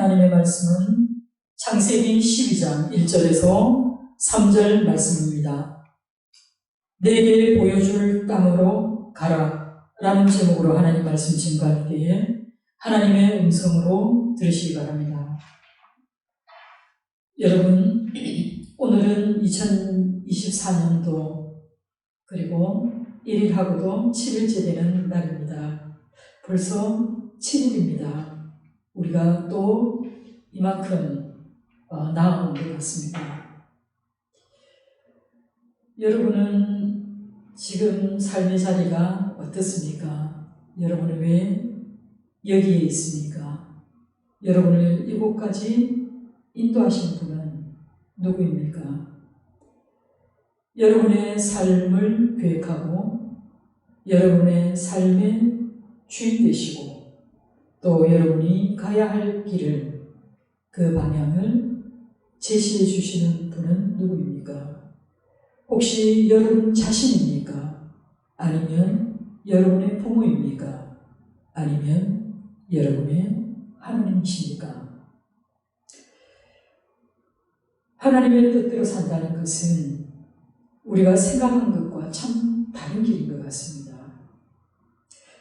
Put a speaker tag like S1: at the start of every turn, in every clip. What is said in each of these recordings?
S1: 하나님의 말씀은 창세기 12장 1절에서 3절 말씀입니다. 내게 보여줄 땅으로 가라 라는 제목으로 하나님 말씀 증거할 때에 하나님의 음성으로 들으시기 바랍니다. 여러분, 오늘은 2024년도 그리고 1일하고도 7일째 되는 날입니다. 벌써 7일입니다. 우리가 또 이만큼 나아온 것 같습니다. 여러분은 지금 삶의 자리가 어떻습니까? 여러분은 왜 여기에 있습니까? 여러분을 이곳까지 인도하신 분은 누구입니까? 여러분의 삶을 계획하고 여러분의 삶의 주인 되시고 또 여러분이 가야 할 길을 그 방향을 제시해 주시는 분은 누구입니까? 혹시 여러분 자신입니까? 아니면 여러분의 부모입니까? 아니면 여러분의 하나님이십니까? 하나님의 뜻대로 산다는 것은 우리가 생각한 것과 참 다른 길인 것 같습니다.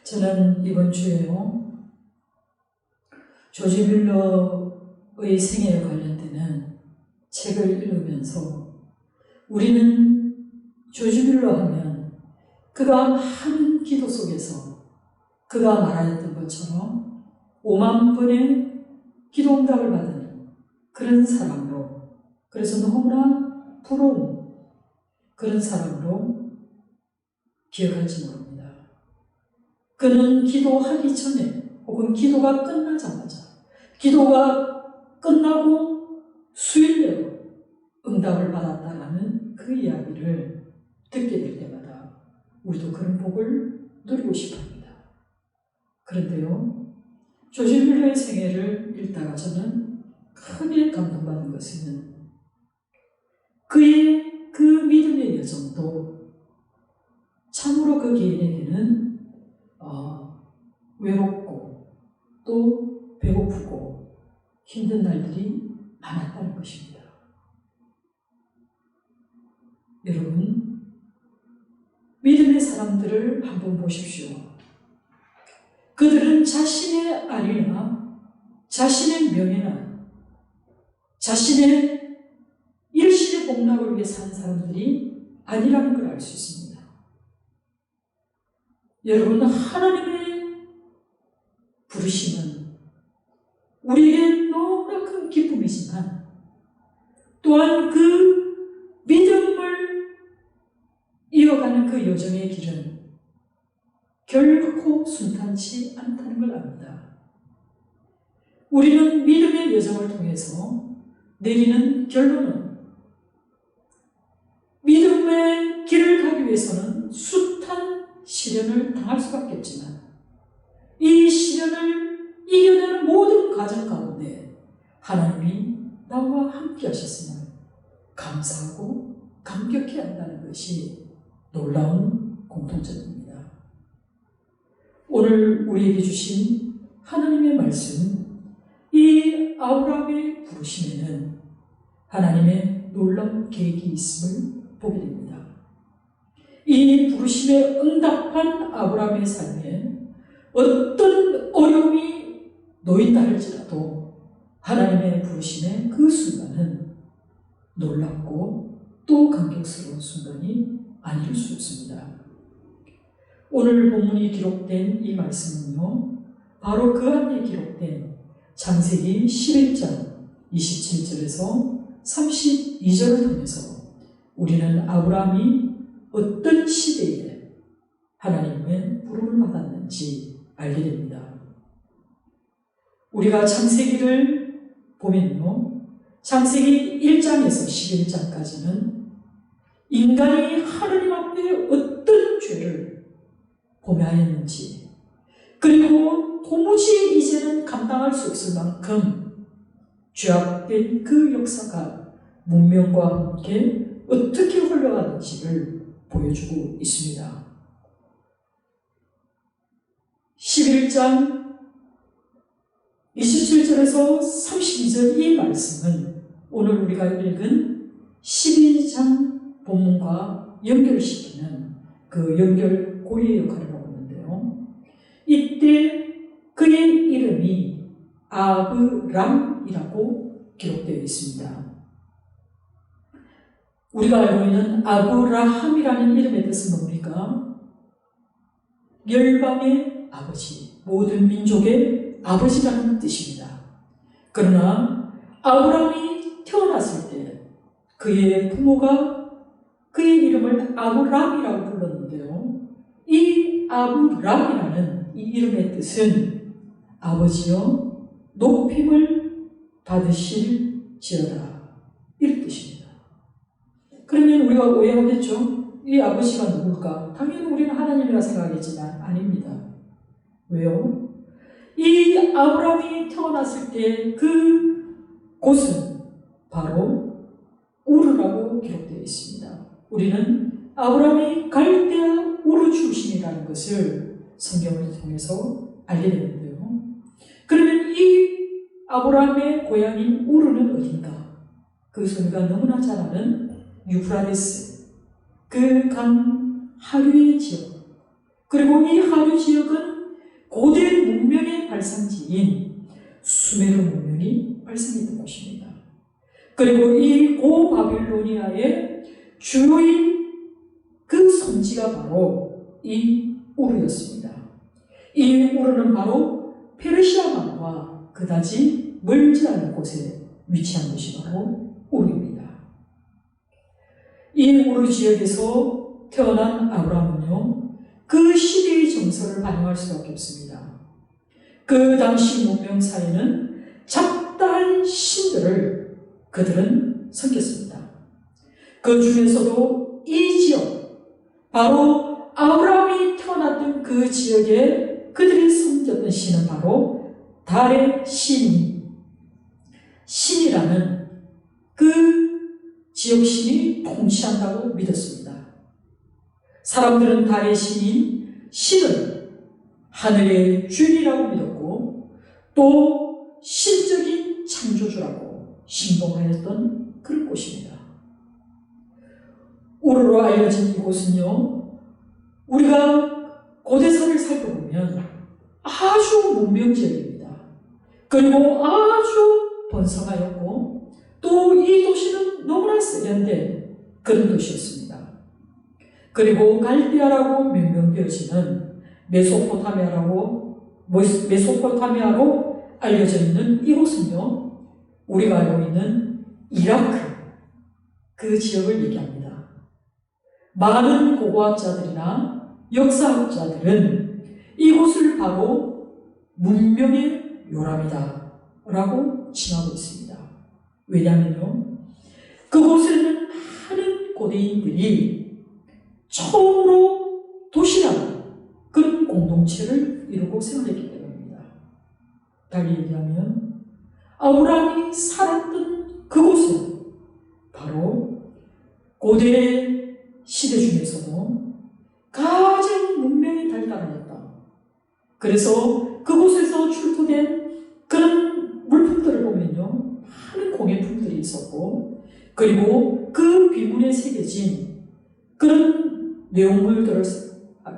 S1: 저는 이번 주에요, 조지 뮬러의 생애에 관련되는 책을 읽으면서 우리는 조지 뮬러 하면 그가 많은 기도 속에서 그가 말하였던 것처럼 5만 번의 기도 응답을 받은 그런 사람으로, 그래서 너무나 부러운 그런 사람으로 기억할지 모릅니다. 그는 기도하기 전에 혹은 기도가 끝나자마자 기도가 끝나고 수일 내로 응답을 받았다라는 그 이야기를 듣게 될 때마다 우리도 그런 복을 누리고 싶어합니다. 그런데요, 조지 뮬러의 생애를 읽다가 저는 크게 감동받은 것은 그의 그 믿음의 여정도 참으로 그 개인에게는 외롭고 또 배고프고 힘든 날들이 많았다는 것입니다. 여러분, 믿음의 사람들을 한번 보십시오. 그들은 자신의 안위나 자신의 명예나 자신의 일시의 복락을 위해 사는 사람들이 아니라는 걸 알 수 있습니다. 여러분, 하나님의 부르심은 우리에게 너무나 큰 기쁨이지만 또한 그 믿음을 이어가는 그 여정의 길은 결코 순탄치 않다는 걸 압니다. 우리는 믿음의 여정을 통해서 내리는 결론은 믿음의 길을 가기 위해서는 숱한 시련을 당할 수밖에 없지만 이 시련을 이겨내는 모든 과정 가운데 하나님이 나와 함께 하셨으면 감사하고 감격해야 한다는 것이 놀라운 공통점입니다. 오늘 우리에게 주신 하나님의 말씀은 이 아브라함의 부르심에는 하나님의 놀라운 계획이 있음을 보게 됩니다. 이 부르심에 응답한 아브라함의 삶에 어떤 어려움이 놓인다 할지라도 하나님의 부르심의 그 순간은 놀랍고 또 감격스러운 순간이 아닐 수 없습니다. 오늘 본문이 기록된 이 말씀은요, 바로 그 안에 기록된 창세기 11장 27절에서 32절을 통해서 우리는 아브라함이 어떤 시대에 하나님의 부름을 받았는지 알게 됩니다. 우리가 창세기를 보면요, 창세기 1장에서 11장까지는 인간이 하나님 앞에 어떤 죄를 범하였는지, 그리고 도무지 이제는 감당할 수 없을 만큼 죄악된 그 역사가 문명과 함께 어떻게 흘러가는지를 보여주고 있습니다. 11장 27절에서 32절 이 말씀은 오늘 우리가 읽은 12장 본문과 연결시키는 그 연결고리의 역할을 하고 있는데요. 이때 그의 이름이 아브람이라고 기록되어 있습니다. 우리가 알고 있는 아브라함이라는 이름의 뜻은 뭡니까? 열방의 아버지, 모든 민족의 아버지라는 뜻입니다. 그러나 아브라함이 태어났을 때 그의 부모가 그의 이름을 아브람이라고 불렀는데요. 이 아브람이라는 이 이름의 뜻은 아버지여 높임을 받으실지어다, 이런 뜻입니다. 그러면 우리가 오해하겠죠? 이 아버지가 누굴까? 당연히 우리는 하나님이라 생각하겠지만 아닙니다. 왜요? 이 아브라함이 태어났을 때 그 곳은 바로 우르라고 기록되어 있습니다. 우리는 아브라함이 갈대아 우르 출신이라는 것을 성경을 통해서 알게 되는데요. 그러면 이 아브라함의 고향인 우르는 어딘가? 그 소리가 너무나 잘 아는 유프라데스, 그 강 하류의 지역, 그리고 이 하류 지역은 고대 문명의 발상지인 수메르 문명이 발생했던 곳입니다. 그리고 이 고바빌로니아의 주요인 그 성지가 바로 이 우르였습니다. 이 우르는 바로 페르시아만과 그다지 멀지 않은 곳에 위치한 곳이 바로 우르입니다. 이 우르 지역에서 태어난 아브라함은요, 그 시대의 정서를 반영할 수밖에 없습니다. 그 당시 문명사에는 잡다한 신들을 그들은 섬겼습니다. 그 중에서도 이 지역, 바로 아브라함이 태어났던 그 지역에 그들이 섬겼던 신은 바로 달의 신이라는 그 지역 신이 통치한다고 믿었습니다. 사람들은 달의 신을 하늘의 주인이라고 믿었고 또 신적인 창조주라고 신봉하였던 그런 곳입니다. 우르로 알려진 이곳은요, 우리가 고대사를 살펴보면 아주 문명지역입니다. 그리고 아주 번성하였고 또 이 도시는 너무나 세련된 그런 도시였습니다. 그리고 갈대아라고 명명되어지는 메소포타미아로 알려져 있는 이곳은요, 우리가 알고 있는 이라크 그 지역을 얘기합니다. 많은 고고학자들이나 역사학자들은 이곳을 바로 문명의 요람이다 라고 칭하고 있습니다. 왜냐하면요, 그곳에는 많은 고대인들이 처음으로 도시라는 그런 공동체를 이루고 생활했기 때문입니다. 달리 얘기하면 아브라함이 살았던 그곳은 바로 고대 시대 중에서도 가장 문명이 발달하였다. 그래서 그곳에서 출토된 그런 물품들을 보면요, 많은 공예품들이 있었고, 그리고 그 비문에 새겨진 그런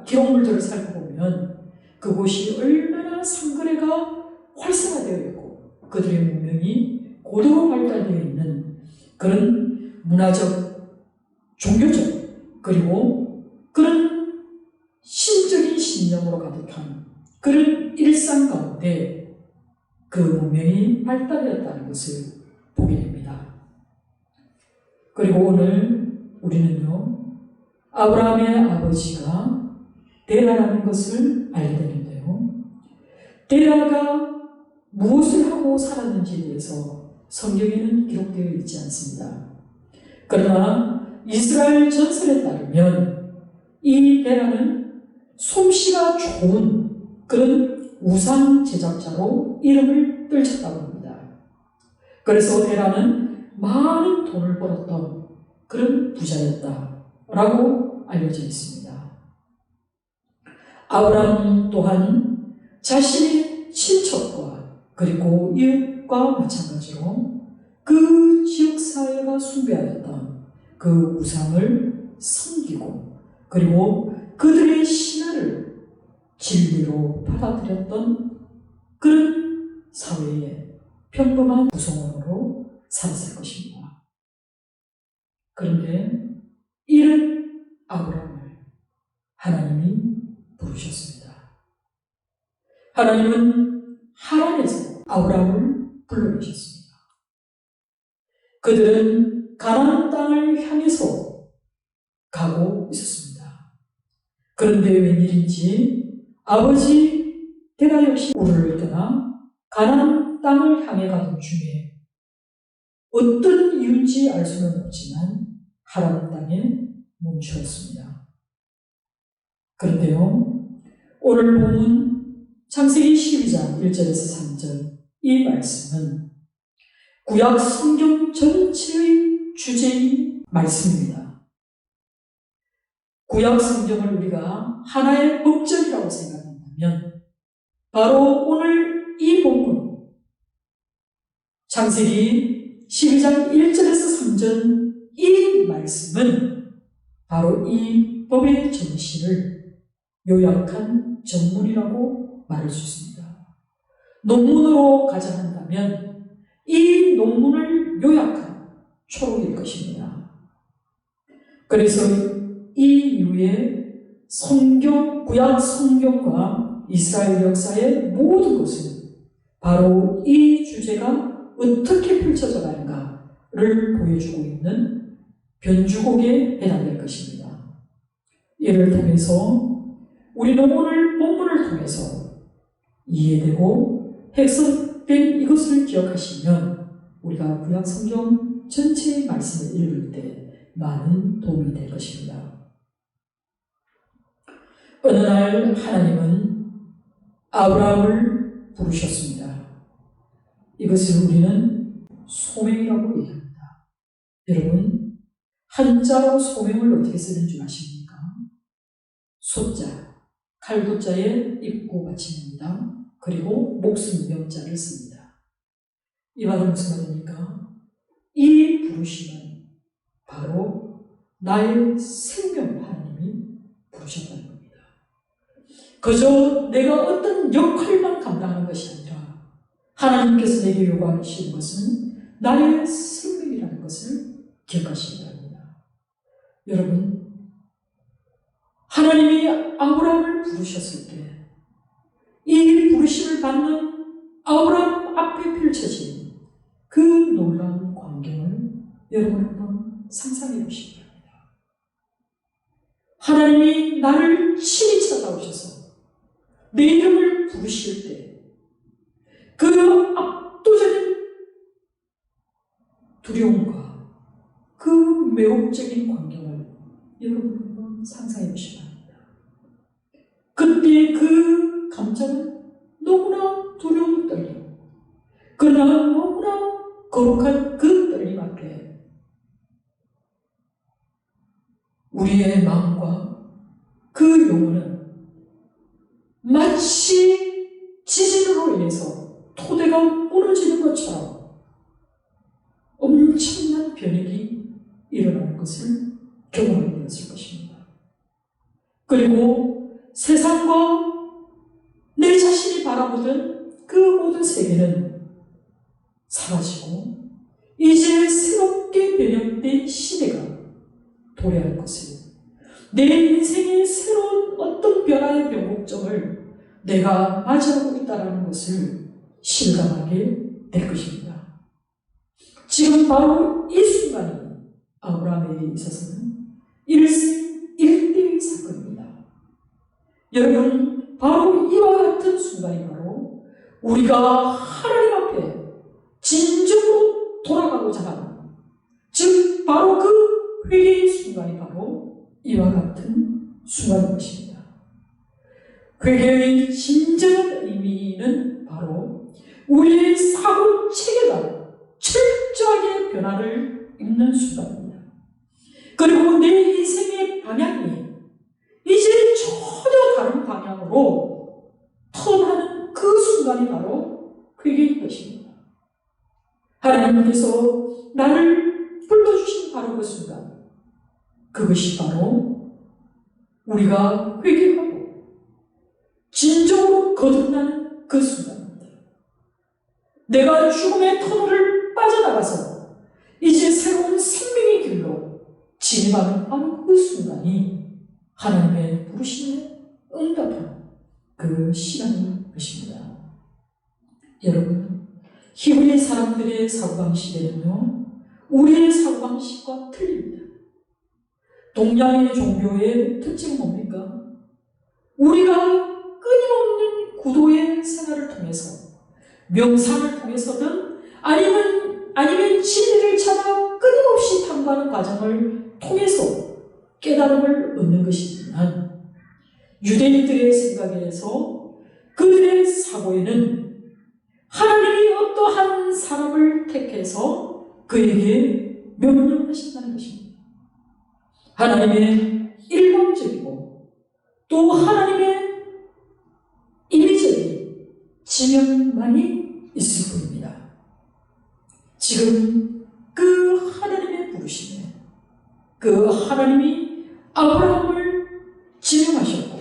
S1: 기록물들을 살펴보면 그곳이 얼마나 상거래가 활성화되어 있고 그들의 문명이 고도로 발달되어 있는 그런 문화적, 종교적, 그리고 그런 신적인 신념으로 가득한 그런 일상 가운데 그 문명이 발달되었다는 것을 보게 됩니다. 그리고 오늘 우리는요, 아브라함의 아버지가 데라라는 것을 알게 되는데요. 데라가 무엇을 하고 살았는지에 대해서 성경에는 기록되어 있지 않습니다. 그러나 이스라엘 전설에 따르면 이 데라는 솜씨가 좋은 그런 우상 제작자로 이름을 떨쳤다고 합니다. 그래서 데라는 많은 돈을 벌었던 그런 부자였다라고 알려져 있습니다. 아브라함 또한 자신의 친척과 그리고 이웃과 마찬가지로 그 지역사회가 숭배하였던 그 우상을 섬기고 그리고 그들의 신화를 진리로 받아들였던 그런 사회의 평범한 구성원으로 살았을 것입니다. 그런데 이런 아브라함을 하나님이 부르셨습니다. 하나님은 하란에서 아브라함을 불러내셨습니다. 그들은 가나안 땅을 향해서 가고 있었습니다. 그런데 웬일인지 아버지 데라 역시 우르를 떠나 가나안 땅을 향해 가던 중에 어떤 이유인지 알 수는 없지만 하란 땅에 멈추었습니다. 그런데요, 오늘 본문 창세기 12장 1절에서 3절 이 말씀은 구약 성경 전체의 주제인 말씀입니다. 구약 성경을 우리가 하나의 목적이라고 생각한다면 바로 오늘 이 본문 창세기 12장 1절에서 3절 이 말씀은 바로 이 법의 정신을 요약한 전문이라고 말할 수 있습니다. 논문으로 가정한다면 이 논문을 요약한 초록일 것입니다. 그래서 이 이후에 성경, 구약 성경과 이스라엘 역사의 모든 것은 바로 이 주제가 어떻게 펼쳐져 가는가를 보여주고 있는 변주곡에 해당될 것입니다. 이를 통해서 우리는 오늘 본문을 통해서 이해되고 해석된 이것을 기억하시면 우리가 구약 성경 전체의 말씀을 읽을 때 많은 도움이 될 것입니다. 어느 날 하나님은 아브라함을 부르셨습니다. 이것을 우리는 소명이라고 얘기합니다. 여러분, 한자로 소명을 어떻게 쓰는 줄 아십니까? 소자, 칼도자에 입고 받침입니다. 그리고 목숨 명자를 씁니다. 이 말은 무슨 말입니까? 이 부르심은 바로 나의 생명을 하나님이 부르셨다는 겁니다. 그저 내가 어떤 역할만 감당하는 것이 아니라 하나님께서 내게 요구하시는 것은 나의 생명이라는 것을 기억하시기 바랍니다. 여러분, 하나님이 아브라함을 부르셨을 때 이 부르심을 받는 아브라함 앞에 펼쳐진 그 놀라운 광경을 여러분 한번 상상해 보시기 바랍니다. 하나님이 나를 친히 찾아오셔서 내 이름을 부르실 때 그 압도적인 두려움과 그 매혹적인 광경을 여러분 한번 상상해 보시기 바랍니다. 그때 그 감정은 너무나 두려운 떨림, 그러나 너무나 거룩한 그 떨림 앞에 우리의 마음과 그 영혼은 마치 지진으로 인해서 토대가 무너지는 것처럼 엄청난 변혁이 일어나는 것을 경험하게 되었을 것입니다. 그리고 세상과 내 자신이 바라보던 그 모든 세계는 사라지고 이제 새롭게 변형된 시대가 도래할 것을, 내 인생의 새로운 어떤 변화의 변곡점을 내가 맞이하고 있다는 것을 실감하게 될 것입니다. 지금 바로 이 순간이 아브라함에게 있어서는 일생일대의 사건입니다. 여러분, 바로 이와 같은 순간이 바로 우리가 하나님 앞에 진정으로 돌아가고자 하는, 즉 바로 그 회개의 순간이 바로 이와 같은 순간인 것입니다. 회개의 진정한 의미는 바로 우리의 사고 체계가 철저하게 변화를 입는 순간입니다. 그리고 내 인생의 방향이 이제 전혀 다른 방향으로 턴하는 그 순간이 바로 회개의 그것이 바로 우리가 회개하고 진정으로 거듭나는 그 순간입니다. 내가 죽음의 터널을 빠져나가서 이제 새로운 생명의 길로 진입하는 바로 그 순간이 하나님의 부르심에 응답하는 그 시간인 것입니다. 여러분, 히브리 사람들의 사고방식에는요, 우리의 사고방식과 틀립니다. 동양의 종교의 특징은 뭡니까? 우리가 끊임없는 구도의 생활을 통해서, 명상을 통해서든 아니면 진리를 찾아 끊임없이 탐구하는 과정을 통해서 깨달음을 얻는 것이지만, 유대인들의 생각에서 그들의 사고에는 하나님이 어떠한 사람을 택해서 그에게 명령하신다는 것입니다. 하나님의 일방적이고 또 하나님의 임의적인 지명만이 있을 뿐입니다. 지금 그 하나님의 부르심에 그 하나님이 아브라함을 지명하셨고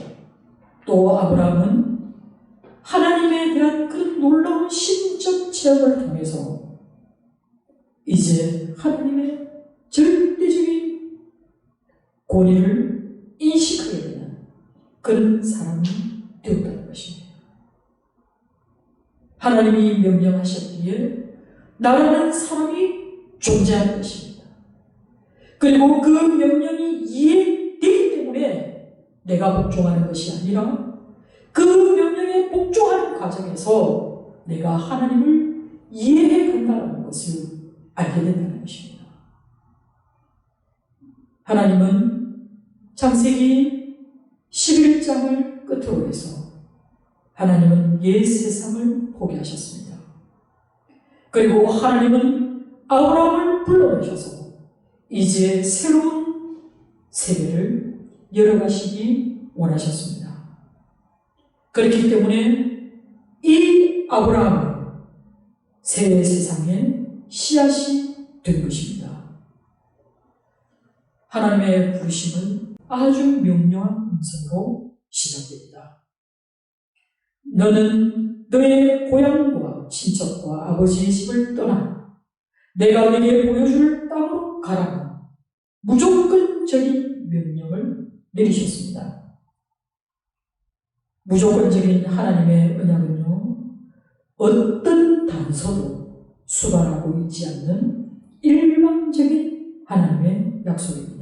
S1: 또 아브라함은 하나님에 대한 그 놀라운 신적 체험을 통해서 이제 하나님의 절대적인 권위를 인식하게 되는 그런 사람이 되었다는 것입니다. 하나님이 명령하셨기에 나라는 사람이 존재하는 것입니다. 그리고 그 명령이 이해되기 때문에 내가 복종하는 것이 아니라 그 명령에 복종하는 과정에서 내가 하나님을 이해해 간다는 것을 알게 된다는 것입니다. 하나님은 창세기 11장을 끝으로 해서 하나님은 옛 세상을 포기하셨습니다. 그리고 하나님은 아브라함을 불러내셔서 이제 새로운 세계를 열어가시기 원하셨습니다. 그렇기 때문에 이 아브라함은 새 세상의 씨앗이 된 것입니다. 하나님의 부르심은 아주 명료한 음성으로 시작됩니다. 너는 너의 고향과 친척과 아버지의 집을 떠나 내가 너에게 보여줄 땅으로 가라는 무조건적인 명령을 내리셨습니다. 무조건적인 하나님의 언약은요, 어떤 단서도 수반하고 있지 않는 일방적인 하나님의 약속입니다.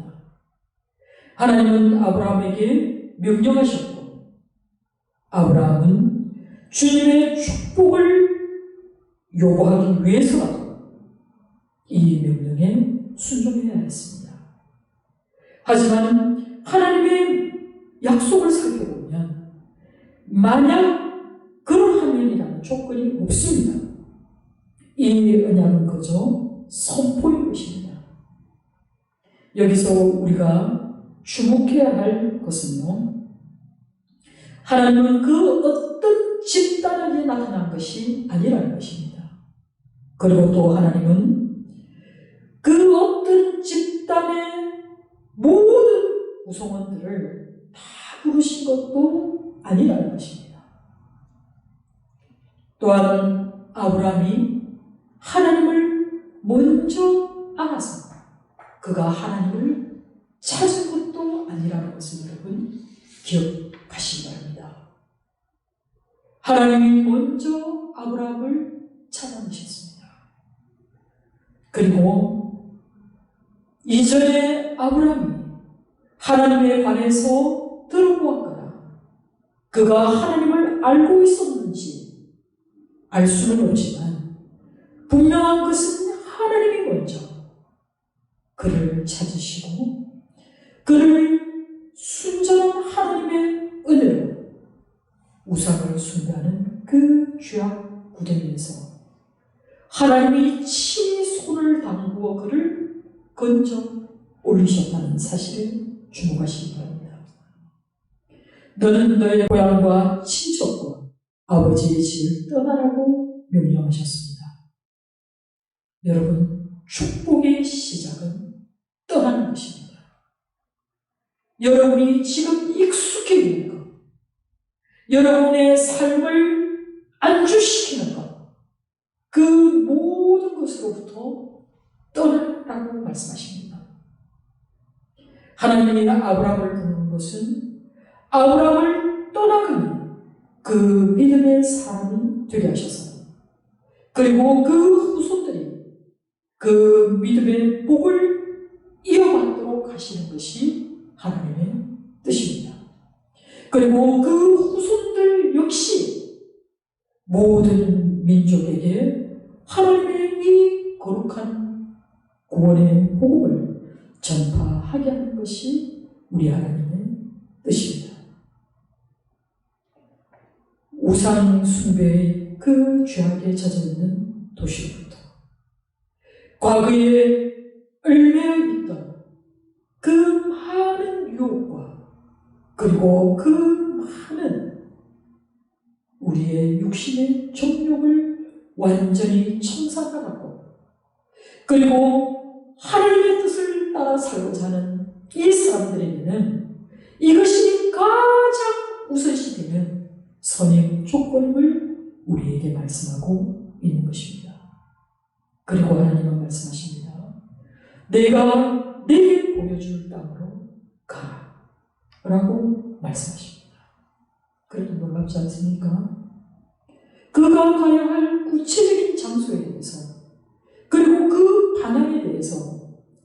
S1: 하나님은 아브라함에게 명령하셨고 아브라함은 주님의 축복을 요구하기 위해서라도 이 명령에 순종해야 했습니다. 하지만 하나님의 약속을 살펴보면 만약 그러하면이라는 조건이 없습니다. 이 언약은 그저 선포인 것입니다. 여기서 우리가 주목해야 할 것은요, 하나님은 그 어떤 집단에게 나타난 것이 아니라는 것입니다. 그리고 또 하나님은 그 어떤 집단의 모든 구성원들을 다 부르신 것도 아니라는 것입니다. 또한 아브라함이 하나님을 먼저 알아서 그가 하나님을 찾은 것도 아니라는 것을 여러분 기억하시기 바랍니다. 하나님이 먼저 아브라함을 찾아내셨습니다. 그리고 이전에 아브라함이 하나님에 관해서 들어보았거나 그가 하나님을 알고 있었는지 알 수는 없지만 분명한 것은 하나님이 먼저 그를 찾으시고 그를 순전한 하나님의 은혜로 우상을 숭배하는 그 죄악 구덩이에서 하나님이 친히 손을 담그어 그를 건져 올리셨다는 사실을 주목하시기 바랍니다. 너는 너의 고향과 친척과 아버지의 집을 떠나라고 명령하셨습니다. 여러분, 축복의 시작은 떠나는 것입니다. 여러분이 지금 익숙해 있는 것, 여러분의 삶을 안주시키는 것, 그 모든 것으로부터 떠나라고 말씀하십니다. 하나님이 아브라함을 부르는 것은 아브라함을 떠나가는 그 믿음의 사람이 되게 하셔서, 그리고 그 후손들이 그 믿음의 복을 이어받도록 하시는 것이 하나님의 뜻입니다. 그리고 그 후손들 역시 모든 민족에게 하나님의 이 거룩한 구원의 복음을 전파하게 하는 것이 우리 하나님의 뜻입니다. 우상 숭배의 그 죄악에 젖어있는 도시로부터 과거에 얽매여 있던 그 많은 유혹과 그리고 그 많은 우리의 육신의 정욕을 완전히 청산하고, 그리고 하나님의 뜻을 따라 살고자 하는 이 사람들에게는 이것이 가장 우선시 되는 선행 조건임을 우리에게 말씀하고 있는 것입니다. 그리고 하나님은 말씀하십니다. 내가 내게 보여줄 땅으로 가라 라고 말씀하십니다. 그래도 놀랍지 않습니까? 그가 가야 할 구체적인 장소에 대해서, 그리고 그 방향에 대해서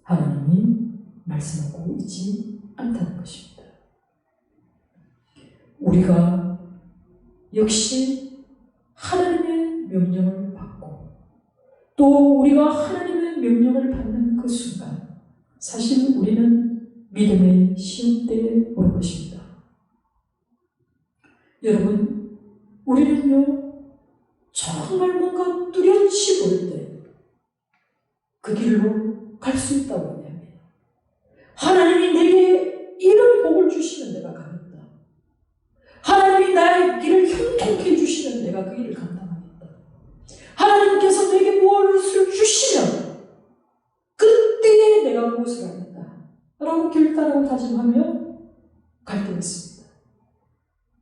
S1: 하나님이 말씀하고 있지 않다는 것입니다. 우리가 역시 하나님의 명령을 받고, 또 우리가 하나님의 명령을 받는 그 순간 사실 우리는 믿음의 시험대에 오는 것입니다. 여러분, 우리는요 정말 뭔가 뚜렷이 보일 때 그 길로 갈 수 있다고 얘기합니다. 하나님이 내게 이런 복을 주시면 내가 가겠다. 하나님이 나의 길을 형통케 해주시면 내가 그 일을 감당하겠다. 하나님께서 내게 무엇을 주시면 그때에 내가 무엇을 하겠다 라고 결단하고 다짐하며 갈 때가 있습니다.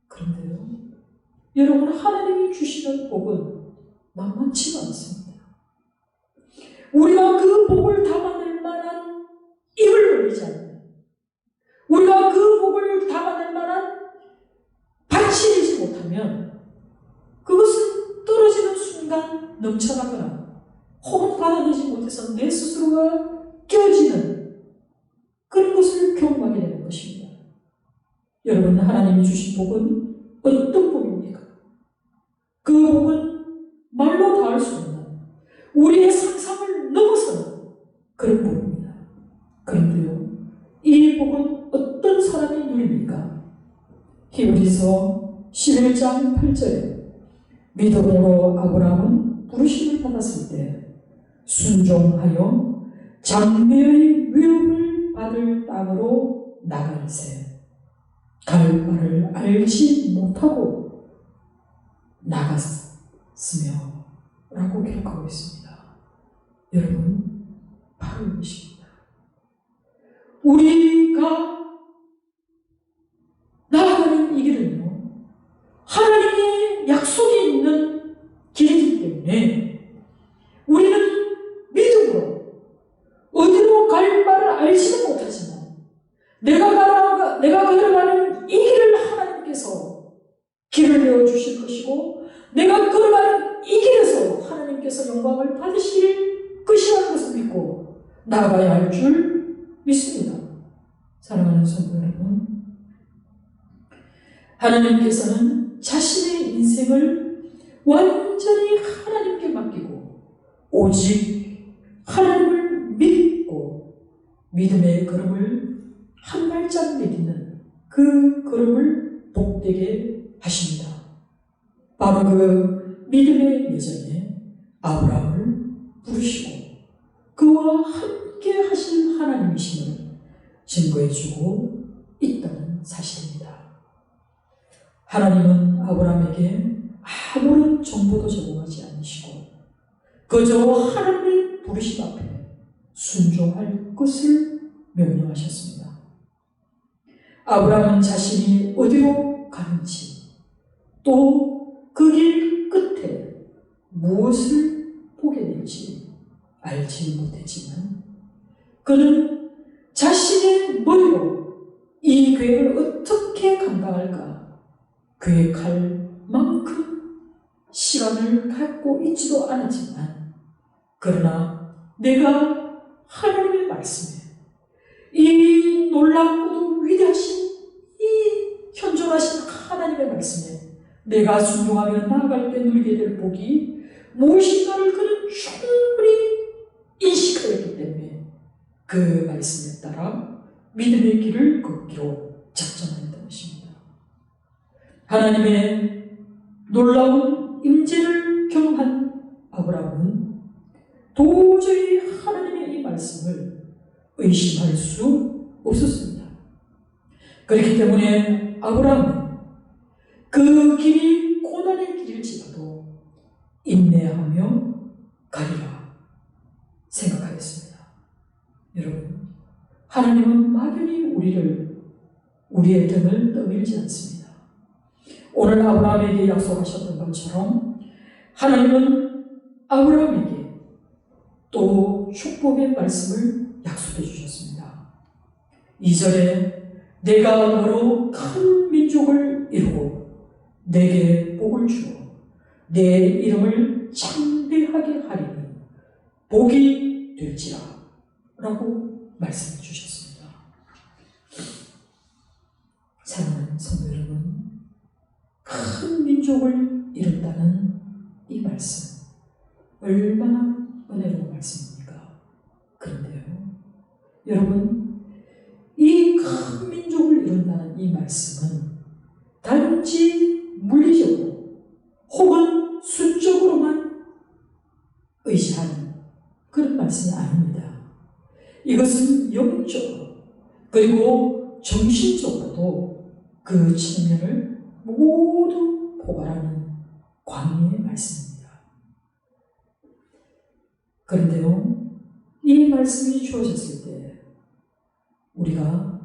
S1: 그런데요, 여러분, 하나님이 주시는 복은 만만치가 않습니다. 우리가 그 복을 담아낼 만한 입을 벌리지 않으면, 우리가 그 복을 담아낼 만한 밭이 되지 못하면 그것은 떨어지는 순간 넘쳐나거나 혹은 받아내지 못해서 내 스스로가 깨어지는 그런 것을 경험하게 되는 것입니다. 여러분, 하나님이 주신 복은 어떤 복입니까? 그 복은 말로 다할 수 없는, 우리의 상상을 넘어서는 그런 복입니다. 그런데요, 이 복은 어떤 사람이 누립니까? 히브리서 11장 8절에 믿음으로 아브라함은 부르심을 받았을 때 순종하여 장래의 위협을 받을 땅으로 나갈새 갈 바를 알지 못하고 나갔으며 라고 기록하고 있습니다. 여러분, 바로 이것입니다. 우리가 나아가는 이 길은요 하나님의 약속이 있는 길이기 때문에 우리는 믿음으로 어디로 갈 바를 알지는 못하지만 내가 걸어가는 이 길을 하나님께서 길을 내어주실 것이고, 내가 걸어가는 이 길에서 하나님께서 영광을 받으실 것이라는 것을 믿고 나아가야 할 줄 믿습니다. 사랑하는 성도 여러분, 하나님께서는 자신의 인생을 완전히 하나님께 맡기고 오직 하나님을 믿고 믿음의 걸음을 한 발짝 내딛는 그 걸음을 복되게 하십니다. 바로 그 믿음의 여정에 아브라함을 부르시고 그와 함께 하신 하나님이심을 증거해주고 있다는 사실입니다. 하나님은 아브라함에게 아무런 정보도 제공하지 않으시고 그저 하나님의 부르심 앞에 순종할 것을 명령하셨습니다. 아브라함은 자신이 어디로 가는지, 또 그 길 끝에 무엇을 보게 될지 알지 못했지만 그는 자신의 머리로 이 계획을 어떻게 감당할까 계획할 만큼 시간을 갖고 있지도 않았지만, 그러나 내가 하나님의 말씀에 이 놀랍고도 위대하신 이 현존하신 하나님의 말씀에 내가 순종하며 나아갈 때 누리게 될 복이 무엇인가를 그는 충분히 인식하였기 때문에 그 말씀에 따라 믿음의 길을 걷기로 작정하였던 것입니다. 하나님의 놀라운 임재를 경험한 아브라함은 도저히 하나님의 이 말씀을 의심할 수 없었습니다. 그렇기 때문에 아브라함은 그 길이 고난의 길일지라도 인내하며 가리라 생각하였습니다. 여러분, 하나님은 막연히 우리의 등을 떠밀지 않습니다. 오늘 아브라함에게 약속하셨던 것처럼 하나님은 아브라함에게 또 축복의 말씀을 약속해 주셨습니다. 2절에 내가 너로 큰 민족을 이루고 내게 복을 주어 내 이름을 창대하게 하리니 복이 될지라 라고 말씀해 주셨습니다. 사랑하는 성도 여러분, 큰 민족을 이룬다는 이 말씀 얼마나 은혜로운 말씀입니까? 그런데요, 여러분, 이 큰 민족을 이룬다는 이 말씀은 단지 물리적으로 혹은 수적으로만 의지하는 그런 말씀이 아닙니다. 이것은 영적으로 그리고 정신적으로도 그 측면을 모두 포괄하는 광의의 말씀입니다. 그런데요, 이 말씀이 주어졌을 때 우리가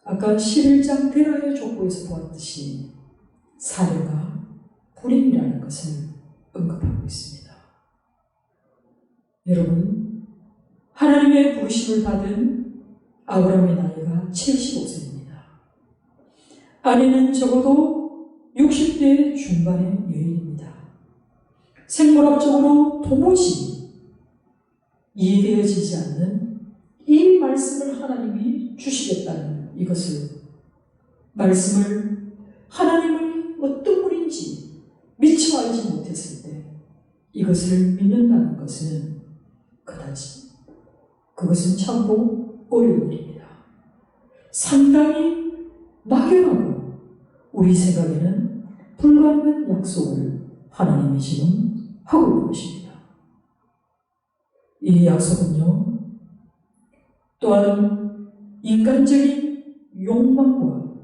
S1: 아까 11장 데라의 족보에서 보았듯이 사례가 불임이라는 것을 언급하고 있습니다. 여러분, 하나님의 부르심을 받은 아브라함의 나이가 75세입니다. 아내는 적어도 60대 중반의 여인입니다. 생물학적으로 도무지 이해되어지지 않는 이 말씀을 하나님이 주시겠다는 말씀을 하나님을 어떤 분인지 미처 알지 못했을 때 이것을 믿는다는 것은 그것은 참으로 어려운 일입니다. 상당히 막연하고 우리 생각에는 불가능한 약속을 하나님이 지금 하고 있는 것입니다. 이 약속은요, 또한 인간적인 욕망과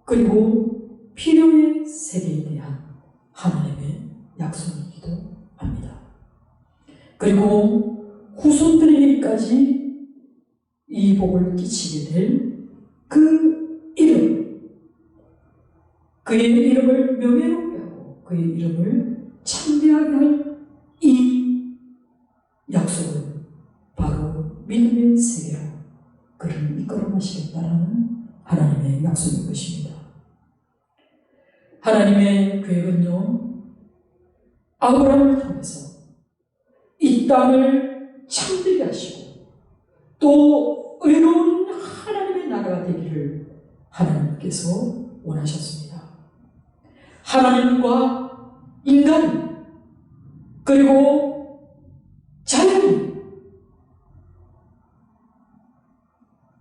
S1: 그리고 필요의 세계에 대한 하나님의 약속이기도 합니다. 그리고 후손들에게까지 이 복을 끼치게 될 그 이름, 그의 이름을 명예롭게 하고 그의 이름을 창대하게 할 이 약속은 바로 믿음의 세계로 그를 이끌어 가시겠다라는 하나님의 약속인 것입니다. 하나님의 계획은요, 아브라함을 통해서 이 땅을 창대하게 하시고 또 의로운 하나님의 나라가 되기를 하나님께서 원하셨습니다. 하나님과 인간이 그리고 자연이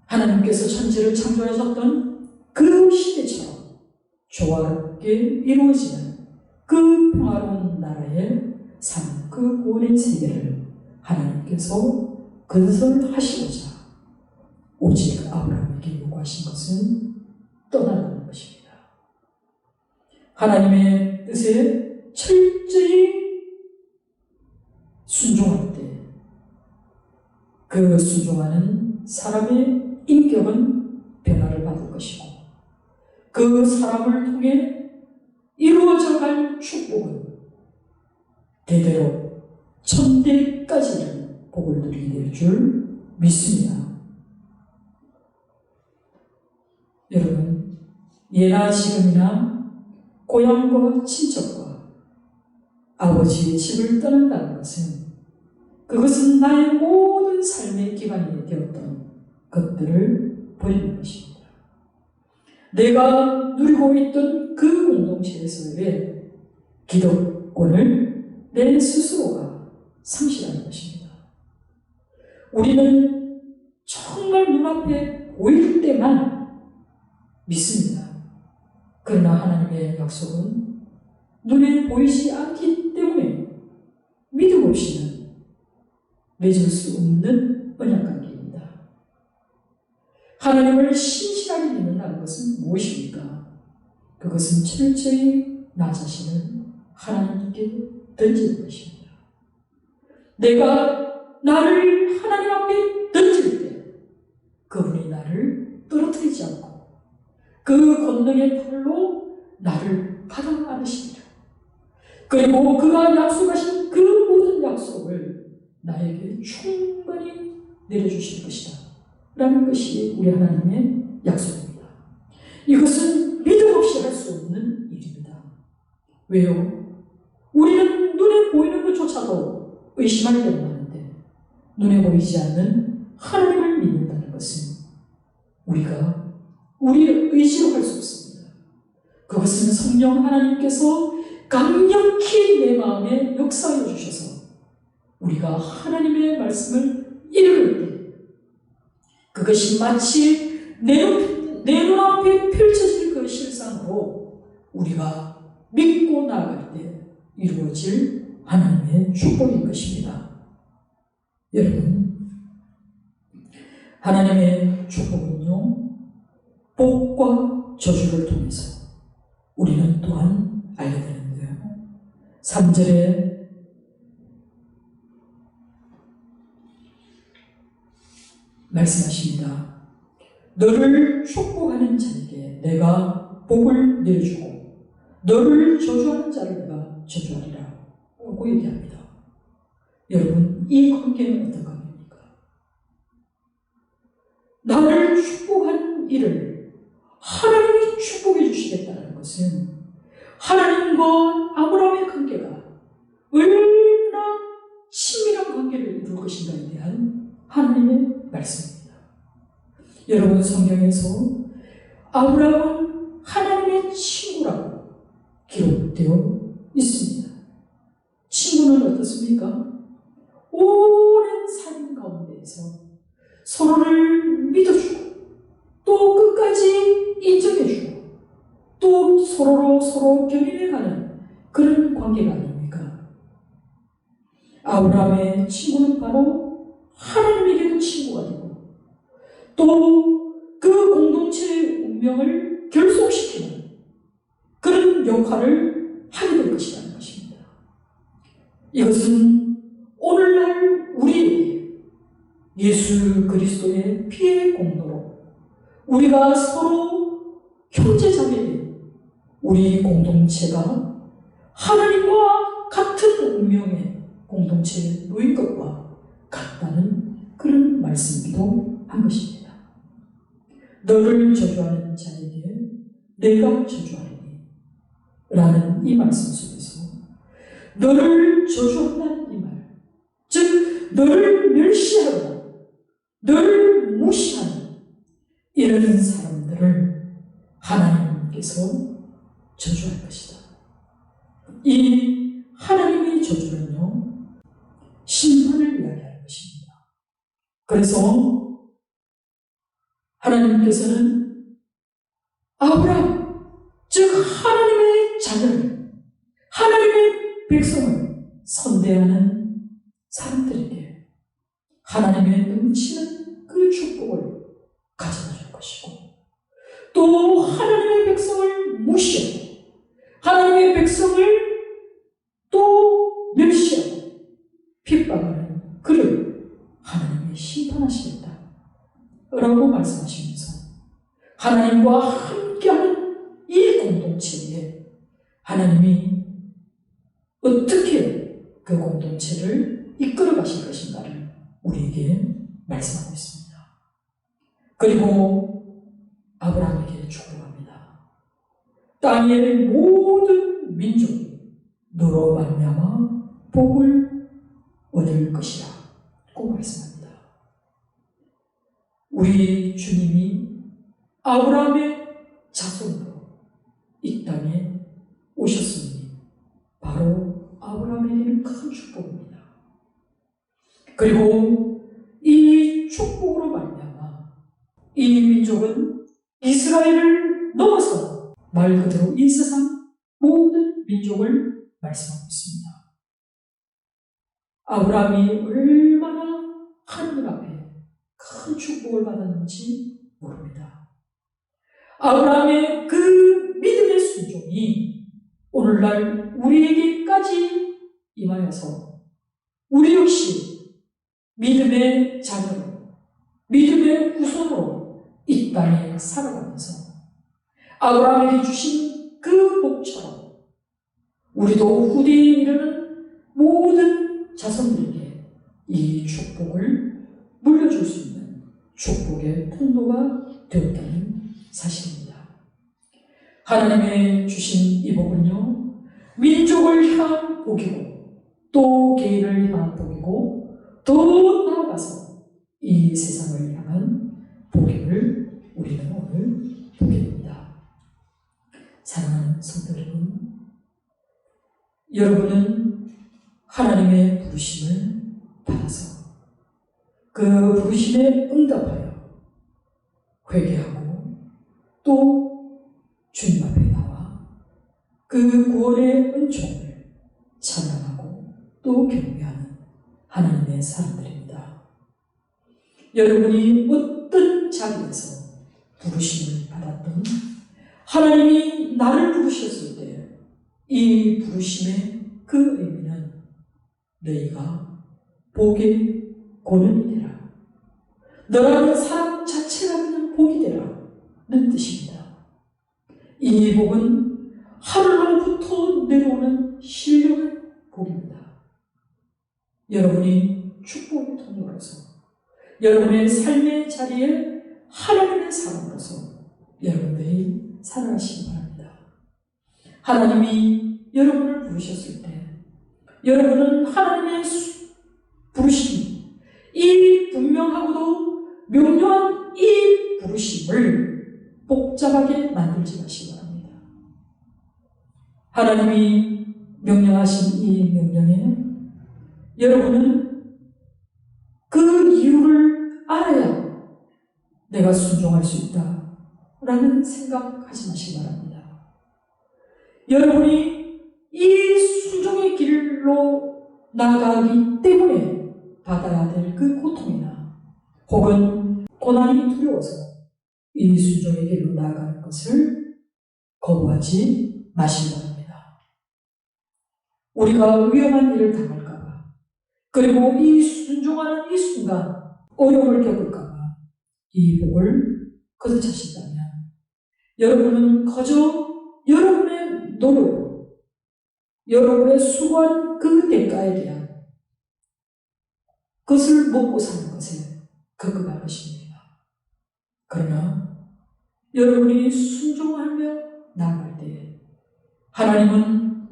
S1: 하나님께서 천지를 창조하셨던 그 시대처럼 조화롭게 이루어지는 그 평화로운 나라의 삶, 그 구원의 세계를 하나님께서 건설하시고자 오직 아브라함에게 요구하신 것은 떠나는 것입니다. 하나님의 뜻에 철저히 순종할 때 그 순종하는 사람의 인격은 변화를 받을 것입니다. 그 사람을 통해 이루어져 갈 축복은 대대로 천대까지는 복을 누리게 될 줄 믿습니다. 여러분, 예나 지금이나 고향과 친척과 아버지의 집을 떠난다는 것은 그것은 나의 모든 삶의 기반이 되었던 것들을 버리는 것입니다. 내가 누리고 있던 그 공동체에서의 기득권을 내 스스로가 상실하는 것입니다. 우리는 정말 눈앞에 보일 때만 믿습니다. 그러나 하나님의 약속은 눈에 보이지 않기 때문에 믿음 없이는 맺을 수 없는 언약관계입니다. 하나님을 신실하게 믿는다는 것은 무엇입니까? 그것은 철저히 나 자신을 하나님께 던지는 것입니다. 내가 나를 하나님 앞에 던질 때 그분이 나를 떨어뜨리지 않고 그 권능의 팔로 나를 받아 안으시리라. 그리고 그가 약속하신 그 모든 약속을 나에게 충분히 내려주실 것이다 라는 것이 우리 하나님의 약속입니다. 이것은 믿음 없이 할 수 없는 일입니다. 왜요? 우리는 눈에 보이는 것조차도 의심할 때가 많은데 눈에 보이지 않는 하나님을 믿는다는 것은 우리가 우리의 의지로 할 수 없습니다. 그것은 성령 하나님께서 강력히 내 마음에 역사해 주셔서 우리가 하나님의 말씀을 읽을 때 그것이 마치 내 눈앞에 펼쳐질 그 실상으로 우리가 믿고 나아갈 때 이루어질 하나님의 축복인 것입니다. 여러분, 하나님의 축복은요, 복과 저주를 통해서 우리는 또한 알게 되는데요. 3절에 말씀하십니다. 너를 축복하는 자에게 내가 복을 내려주고 너를 저주하는 자를 내가 저주하리라 라고 얘기합니다. 여러분, 이 관계는 어떤 관계입니까? 나를 축복하는 일을 하나님이 축복해 주시겠다는 것은 하나님과 아브라함의 관계가 얼마나 친밀한 관계를 이룰 것인가에 대한 하나님의 말씀입니다. 여러분, 성경에서 아브라함은 하나님의 친구라고 기록되어 있습니다. 친구는 어떻습니까? 오랜 삶 가운데에서 서로를 믿어주고 또 끝까지 인정해주고 또 서로 견인해가는 그런 관계가 아닙니까? 아브라함의 친구는 바로 하나님에게도 친구가 되고 또 그 공동체의 운명을 결속시키는 그런 역할을 하게 될 것이라는 것입니다. 이것은 오늘날 우리에게 예수 그리스도의 피의 공로로 우리가 서로 형제자매인 우리 공동체가 하나님과 같은 운명의 공동체에 놓인 것과 같다는 그런 말씀이기도 한 것입니다. 너를 저주하는 자에게 내가 저주하리니 라는 이 말씀 속에서 너를 저주한다는 이 말, 즉 너를 멸시하거나 너를 무시하는 이런 사람들을 하나님께서 저주할 것이다. 이 하나님의 저주는요, 심판을 이야기하는 것입니다. 그래서 하나님께서는 아브라함, 즉 하나님의 자녀를, 하나님의 백성을 선대하는 사람들에게 하나님의 넘치는 그 축복을 가져다 줄 것이고 또 하나님의 백성을 무시하고 하나님의 백성을 또 멸시하고 핍박하는 그를 하나님이 심판하시겠다 라고 말씀하시면서 하나님과 함께하는 공동체에 하나님이 어떻게 그 공동체를 이끌어 가실 것인가를 우리에게 말씀하고 있습니다. 그리고 아브라함에게 축복합니다. 땅의 모든 민족이 너로 말미암아 복을 얻을 것이라 고 말씀합니다. 우리 주님이 아브라함의 자손으로 이 땅에 오셨으니 바로 아브라함에게는 큰 축복입니다. 그리고 이 축복으로 말미암아 이 민족은 이스라엘을 넘어서 말 그대로 이 세상 모든 민족을 말씀하고 있습니다. 아브라함이 얼마나 하나님 앞에 큰 축복을 받았는지 모릅니다. 아브라함의 그 믿음의 순종이 오늘날 우리에게까지 임하여서 우리 역시 믿음의 자녀로, 믿음의 후손으로 이 땅에 살아가면서 아브라함에게 주신 그 복처럼 우리도 후대에 이르는 모든 자손들에게 이 축복을 물려줄 수 있는 축복의 통로가 되었다는 사실입니다. 하나님의 주신 이 복은요, 민족을 향한 복이고 또 개인을 향한 복이고 더 나아가서 이 세상을 향한 복임을 우리는 오늘 보게 됩니다. 사랑하는 성도 여러분은 하나님의 부르심을 받아서 그 부르심에 응답하여 회개하고 또 주님 앞에 나와 그 구원의 은총을 찬양하고 또 경배하는 하나님의 사람들입니다. 여러분이 어떤 자리에서 부르심을 받았던 하나님이 나를 부르셨을 때 이 부르심의 그 의미는 너희가 복의 고는이 되라, 너라는 사람 자체가 그냥 복이 되라는 뜻입니다. 이 복은 하늘로부터 내려오는 신령한 복입니다. 여러분이 축복의 통로로서 여러분의 삶의 자리에 하나님의 사람으로서 여러분들이 살아가시기 바랍니다. 하나님이 여러분을 부르셨을 때 여러분은 하나님의 부르심, 이 분명하고도 명료한 이 부르심을 복잡하게 만들지 마시기 바랍니다. 하나님이 명령하신 이 명령에 여러분은 그 이유를 알아야 내가 순종할 수 있다 라는 생각하지 마시기 바랍니다. 여러분이 이 순종의 길로 나아가기 때문에 받아야 될 그 고통이나 혹은 고난이 두려워서 이 순종의 길로 나아가는 것을 거부하지 마시기 바랍니다. 우리가 위험한 일을 당할까봐, 그리고 이 순종하는 이 순간 어려움을 겪을까봐 이 복을 거듭하신다면 여러분은 거저 여러분의 노력으로 여러분의 수고한 그 대가에 대한 것을 먹고 사는 것에 급급할 것입니다. 그러나 여러분이 순종하며 나아갈 때에 하나님은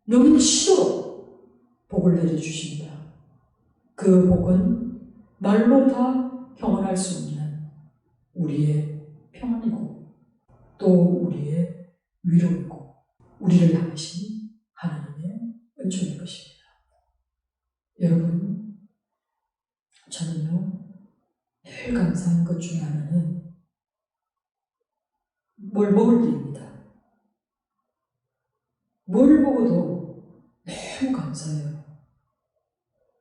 S1: 능치로 복을 내려주십니다. 그 복은 말로 다 형언할 수 없는 우리의 평안이고 또 우리의 위로이고 우리를 향하신 하나님의 은총일 것입니다. 여러분, 저는요 늘 감사한 것 중에 하나는 뭘 먹을 때입니다. 뭘 먹어도 너무 감사해요.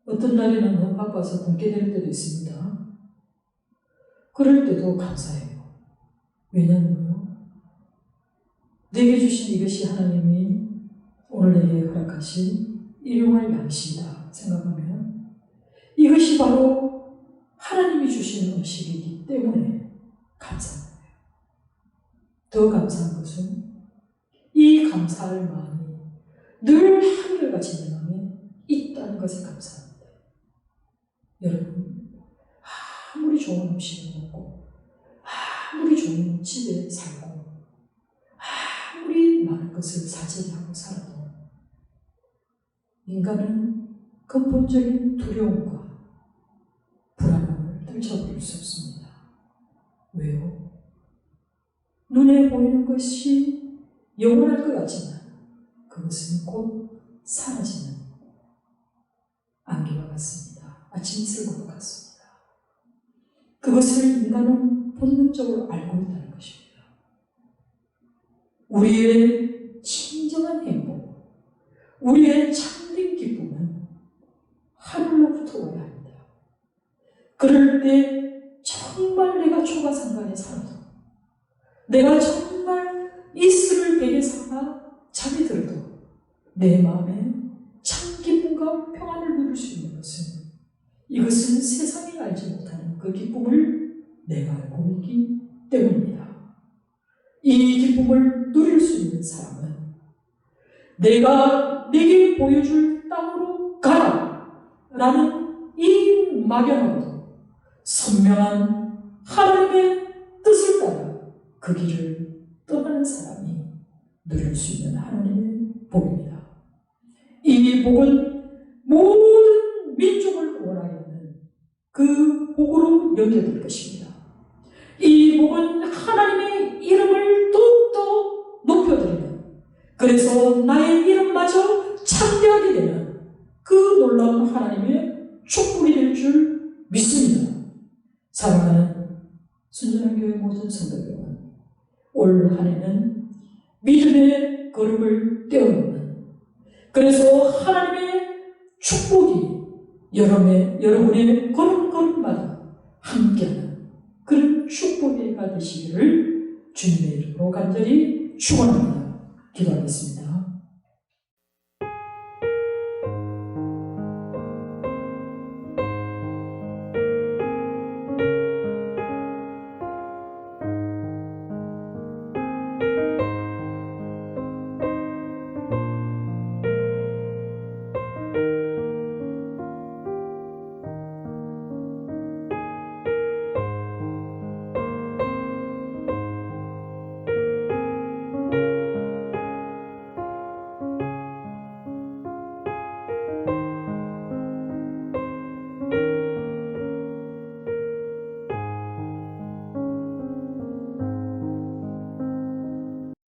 S1: 어떤 날에는 너무 바빠서 굶게 되는 때도 있습니다. 그럴 때도 감사해요. 왜냐하면요, 내게 주신 이것이 하나님이 오늘 내게 허락하신 일용할 양식이다 생각하면 이것이 바로 하나님이 주신 음식이기 때문에 감사합니다. 더 감사한 것은 이 감사할 마음이 늘 한결같이 내 마음에 있다는 것에 감사합니다. 여러분, 아무리 좋은 음식을 먹고 아무리 좋은 집에 살고 아무리 많은 것을 사재기하고 살아도 인간은 근본적인 두려움과 불안함을 떨쳐버릴 수 없습니다. 왜요? 눈에 보이는 것이 영원할 것 같지만 그것은 곧 사라지는 안개와 같습니다. 아침 이슬과 같습니다. 그것을 인간은 본능적으로 알고 있다는 것입니다. 우리의 진정한 행복, 우리의 참된 기쁨은 하늘로부터 오야 합니다. 그럴 때 정말 내가 초가상간에 살아도, 내가 정말 이슬을 베개 삼아 잠이 들어도 내 마음에 참 기쁨과 평안을 누릴 수 있는 것은, 이것은 세상이 알지 못하는 그 기쁨을 내가 알고 있기 때문입니다. 이 기쁨을 누릴 수 있는 사람은 내가 내게 보여줄 땅으로 가라 라는 이 막연하고도 선명한 하나님의 뜻을 따라 그 길을 떠나는 사람이 누릴 수 있는 하나님의 복입니다. 이 복은 모든 민족을 구원하겠는 그 복으로 여겨질 것입니다. 이 복은 하나님의 이름을 더욱더 높여드리는, 그래서 나의 이름마저 창대하게 되는 그 놀라운 하나님의 축복이 될 줄 믿습니다. 사랑하는 순전한 교회 모든 성도 여러분, 올 한 해는 믿음의 걸음을 떼어놓는, 그래서 하나님의 축복이 여러분의 걸음걸음마다 함께하는 그런 축복의 해가 되시기를 주님의 이름으로 간절히 축원합니다. 기도하겠습니다.